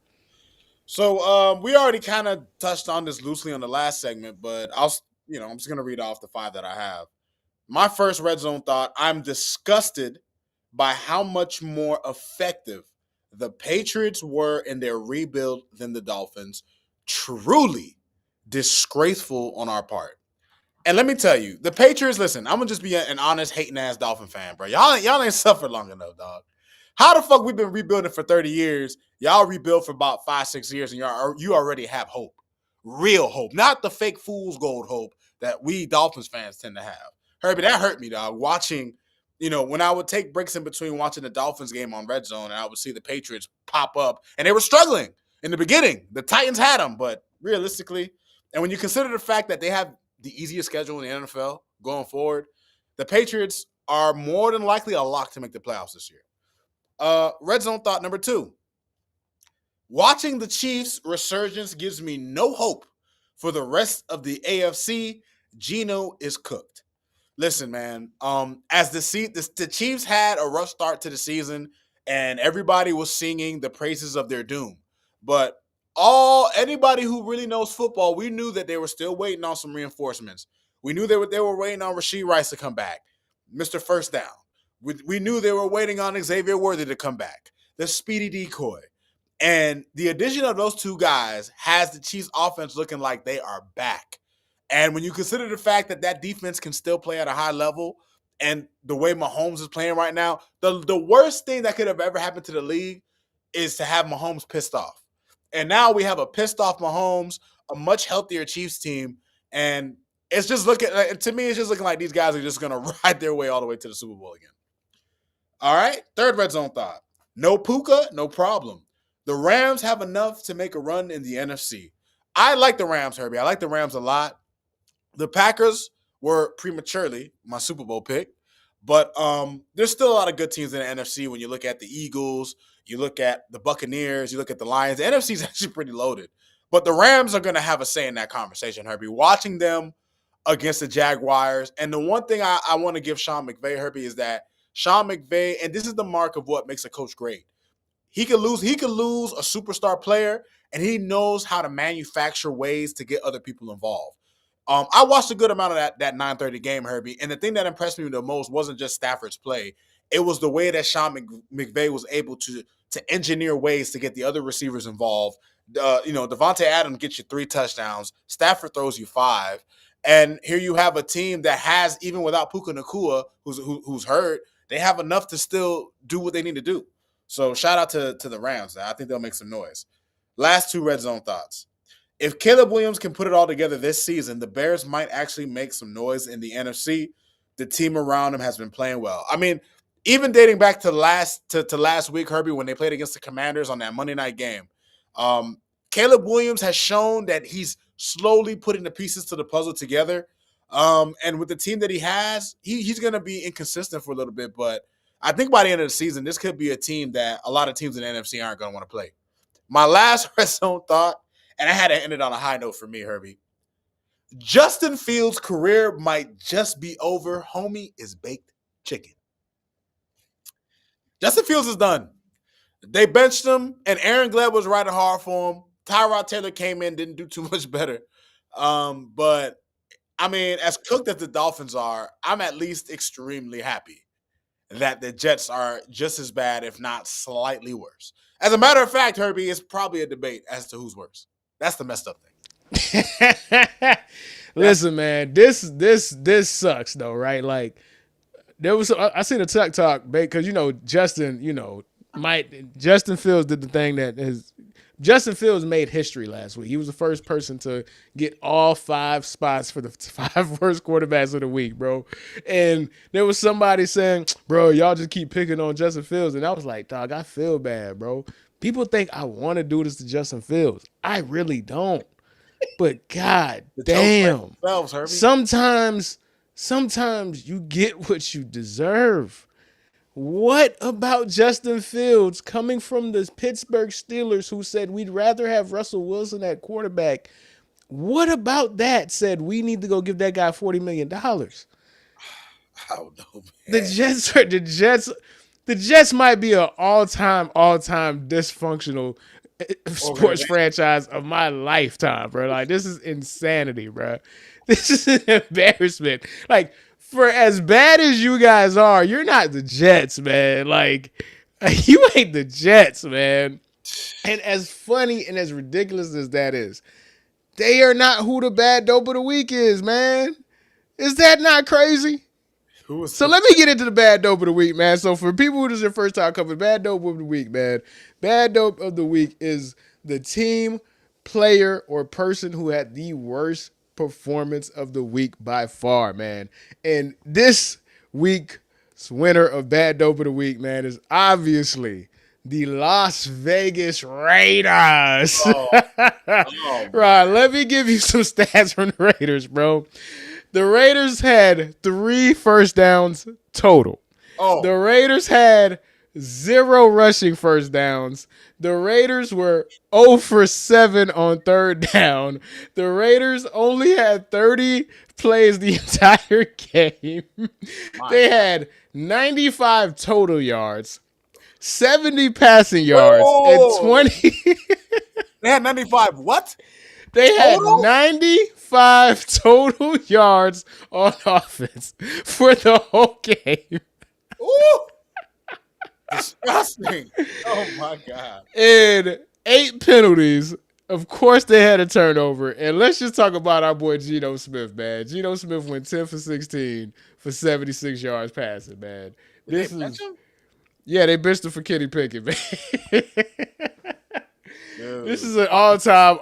So we already kind of touched on this loosely on the last segment, but I'm just gonna read off the 5 that I have. My first red zone thought: I'm disgusted by how much more effective the Patriots were in their rebuild than the Dolphins. Truly disgraceful on our part. And let me tell you, the Patriots, listen, I'm gonna just be an honest, hating ass Dolphin fan, bro. Y'all ain't suffered long enough, dog. How the fuck we been rebuilding for 30 years? Y'all rebuild for about 5-6 years, and you already have hope. Real hope. Not the fake fool's gold hope that we Dolphins fans tend to have. Herbie, that hurt me, dog. Watching, when I would take breaks in between watching the Dolphins game on RedZone, and I would see the Patriots pop up, and they were struggling in the beginning. The Titans had them, but realistically, and when you consider the fact that they have the easiest schedule in the NFL going forward, the Patriots are more than likely a lock to make the playoffs this year. Red zone thought number 2. Watching the Chiefs' resurgence gives me no hope for the rest of the AFC. Geno is cooked. Listen, man. As the Chiefs had a rough start to the season, and everybody was singing the praises of their doom, but anybody who really knows football, we knew that they were still waiting on some reinforcements. We knew they were waiting on Rashee Rice to come back, Mr. First Down. We knew they were waiting on Xavier Worthy to come back, the speedy decoy. And the addition of those 2 guys has the Chiefs offense looking like they are back. And when you consider the fact that defense can still play at a high level, and the way Mahomes is playing right now, the worst thing that could have ever happened to the league is to have Mahomes pissed off. And now we have a pissed off Mahomes, a much healthier Chiefs team, and it's just looking like these guys are just going to ride their way all the way to the Super Bowl again. All right, third red zone thought. No Puka, no problem. The Rams have enough to make a run in the NFC. I like the Rams, Herbie. I like the Rams a lot. The Packers were prematurely my Super Bowl pick, but there's still a lot of good teams in the NFC. When you look at the Eagles, you look at the Buccaneers, you look at the Lions. The NFC is actually pretty loaded, but the Rams are going to have a say in that conversation, Herbie. Watching them against the Jaguars, and the one thing I want to give Sean McVay, Herbie, is that Sean McVay, and this is the mark of what makes a coach great. He could lose a superstar player, and he knows how to manufacture ways to get other people involved. I watched a good amount of that 9:30 game, Herbie, and the thing that impressed me the most wasn't just Stafford's play. It was the way that Sean McVay was able to engineer ways to get the other receivers involved. Devontae Adams gets you 3 touchdowns. Stafford throws you 5. And here you have a team that has, even without Puka Nacua, who's hurt, they have enough to still do what they need to do. So shout out to the Rams. I think they'll make some noise. Last 2 red zone thoughts. If Caleb Williams can put it all together this season, the Bears might actually make some noise in the NFC. The team around him has been playing well. I mean, even dating back to last week, Herbie, when they played against the Commanders on that Monday night game, Caleb Williams has shown that he's slowly putting the pieces to the puzzle together. And with the team that he has, he's going to be inconsistent for a little bit. But I think by the end of the season, this could be a team that a lot of teams in the NFC aren't going to want to play. My last red zone thought, and I had to end it on a high note for me, Herbie. Justin Fields' career might just be over. Homie is baked chicken. Justin Fields is done. They benched him, and Aaron Glenn was riding hard for him. Tyrod Taylor came in, didn't do too much better. But, I mean, as cooked as the Dolphins are, I'm at least extremely happy that the Jets are just as bad, if not slightly worse. As a matter of fact, Herbie, it's probably a debate as to who's worse. That's the messed up thing. Listen, man, this sucks though, right? Like there was I seen a TikTok because Justin Fields did the thing that Justin Fields made history last week. He was the first person to get all 5 spots for the 5 worst quarterbacks of the week, bro. And there was somebody saying, bro, y'all just keep picking on Justin Fields. And I was like, dog, I feel bad, bro. People think I want to do this to Justin Fields. I really don't. But God damn. Sometimes you get what you deserve. What about Justin Fields coming from the Pittsburgh Steelers who said we'd rather have Russell Wilson at quarterback? What about that said we need to go give that guy $40 million? I don't know, man. The Jets might be an all-time dysfunctional sports franchise of my lifetime, bro. Like, this is insanity, bro. This is an embarrassment. Like, for as bad as you guys are, you're not the Jets, man. Like, you ain't the Jets, man. And as funny and as ridiculous as that is, they are not who the bad dope of the week is, man. Is that not crazy? So let me get into the bad dope of the week, man. So for people who this is their first time covering bad dope of the week, man, bad dope of the week is the team, player, or person who had the worst performance of the week by far, man. And this week's winner of bad dope of the week, man, is obviously the Las Vegas Raiders. Right, let me give you some stats from the Raiders, bro. The Raiders had 3 first downs total. The Raiders had 0 rushing first downs. The Raiders were 0 for 7 on third down. The Raiders only had 30 plays the entire game. They had 95 total yards, 70 passing yards, and 20. They had 95 what? They had 95 total yards on offense for the whole game. Ooh. Disgusting. Oh, my God. And 8 penalties. Of course, they had a turnover. And let's just talk about our boy Geno Smith, man. Geno Smith went 10 for 16 for 76 yards passing, man. Did they bench him? Yeah, they benched him for Kenny Pickett, man. This is an all-time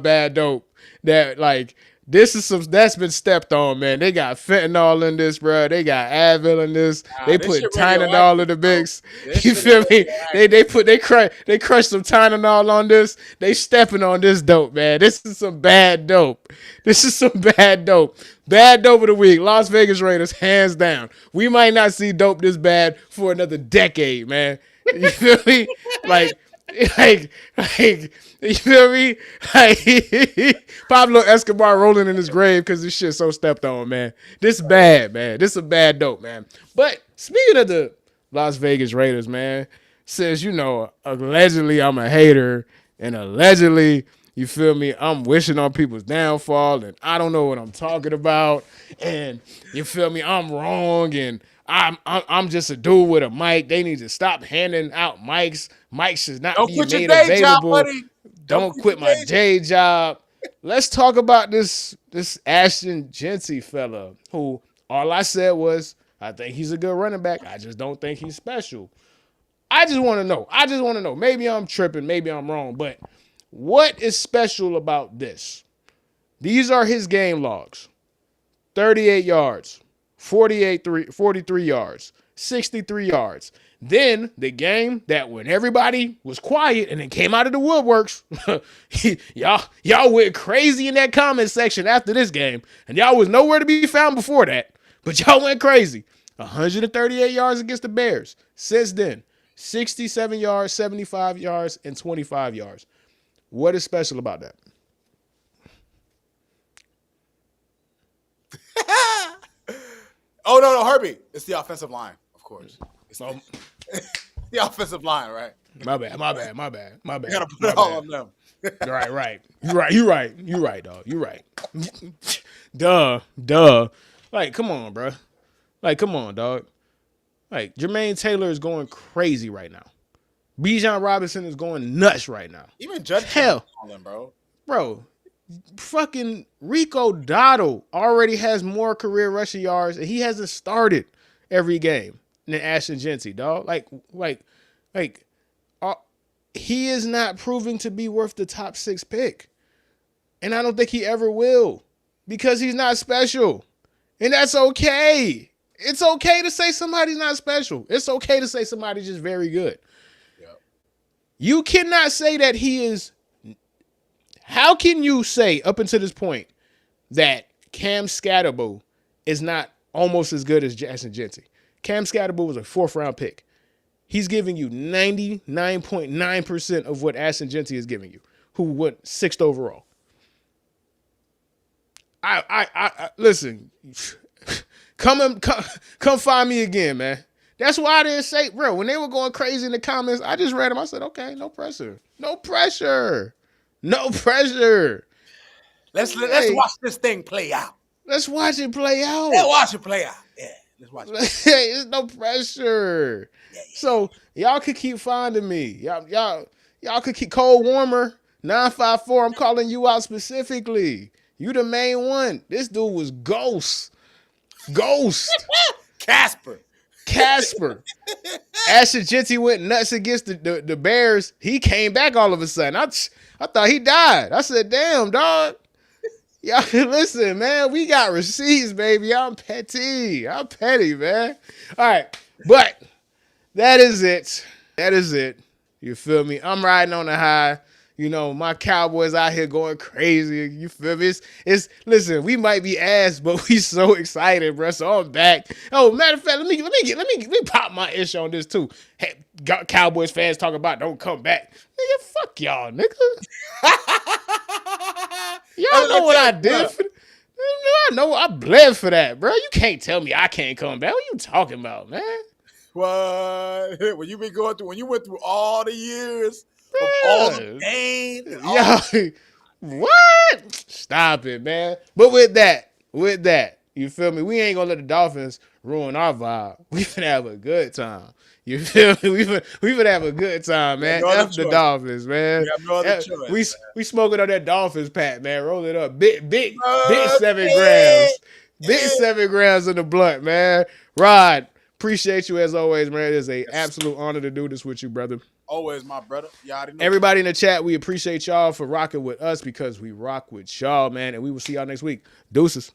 bad dope. That that's been stepped on, man. They got fentanyl in this, bro. They got Advil in this. They put Tylenol in the mix. You feel me? They crushed some Tylenol on this. They stepping on this dope, man. This is some bad dope. Bad dope of the week. Las Vegas Raiders, hands down. We might not see dope this bad for another decade, man. You feel me? Like, you feel me? Like, Pablo Escobar rolling in his grave because this shit so stepped on, man. This bad, man. This is a bad dope, man. But speaking of the Las Vegas Raiders, man, since, allegedly I'm a hater and allegedly, you feel me, I'm wishing on people's downfall and I don't know what I'm talking about and you feel me, I'm wrong and I'm just a dude with a mic. They need to stop handing out mics. Mics should not Don't be quit your made day job, available. buddy. Don't quit my day job. Let's talk about this Ashton Genty fella who all I said was I think he's a good running back. I just don't think he's special. I just want to know. Maybe I'm tripping. Maybe I'm wrong. But what is special about this? These are his game logs. 38 yards, 43 yards, 63 yards. Then the game that when everybody was quiet and it came out of the woodworks, y'all went crazy in that comment section after this game, and y'all was nowhere to be found before that, but y'all went crazy. 138 yards against the Bears. Since then, 67 yards, 75 yards, and 25 yards. What is special about that? Oh, no, Herbie. It's the offensive line, of course. It's the offensive line, right? My bad. You gotta put it all on them. Right. You're right, dog. You're right. Duh. Like, come on, bro. Like, come on, dog. Like, Jermaine Taylor is going crazy right now. Bijan Robinson is going nuts right now. Even Judge calling, bro. Fucking Rico Dotto already has more career rushing yards, and he hasn't started every game than Ashton Genty, dog. Like, he is not proving to be worth the top 6 pick, and I don't think he ever will because he's not special, and that's okay. It's okay to say somebody's not special. It's okay to say somebody's just very good. Yep. You cannot say that he is. How can you say up until this point that Cam Scatterbo is not almost as good as Ashton Genty? Cam Scatterbo was a 4th-round pick. He's giving you 99.9% of what Ashton Genty is giving you, who went 6th overall. I listen. Come find me again, man. That's why I didn't say, bro. When they were going crazy in the comments, I just read them. I said, okay, no pressure. Let's watch this thing play out. Let's watch it play out. Yeah, watch it play out. Yeah, let's watch it. Hey, there's no pressure. Yeah. So y'all could keep finding me. Y'all could keep Cold Warmer 954. I'm calling you out specifically. You the main one. This dude was Ghost. Casper. Ashton Genty went nuts against the Bears. He came back all of a sudden. I thought he died. I said, damn, dog. Y'all, listen, man. We got receipts, baby. I'm petty, man. All right. But that is it. You feel me? I'm riding on the high. You know, my Cowboys out here going crazy. You feel me? It's listen, we might be ass, but we so excited, bro. So I'm back. Oh, matter of fact, let me pop my ish on this too. Hey, Cowboys fans talking about don't come back. Nigga, fuck y'all, nigga. Y'all know what I did for I know I bled for that, bro. You can't tell me I can't come back. What you talking about, man? What? When you went through all the years of all the pain. What? Stop it, man. But with that, you feel me? We ain't gonna let the Dolphins ruin our vibe. We finna have a good time. You feel me? We finna have a good time, man. F the Dolphins, man. We have no other choice, we smoking on that Dolphins pack, man. Roll it up. Big 7 grams. Big 7 grams in the blunt, man. Rod, appreciate you as always, man. It is an absolute honor to do this with you, brother. Always, my brother. Everybody in the chat, we appreciate y'all for rocking with us because we rock with y'all, man. And we will see y'all next week. Deuces.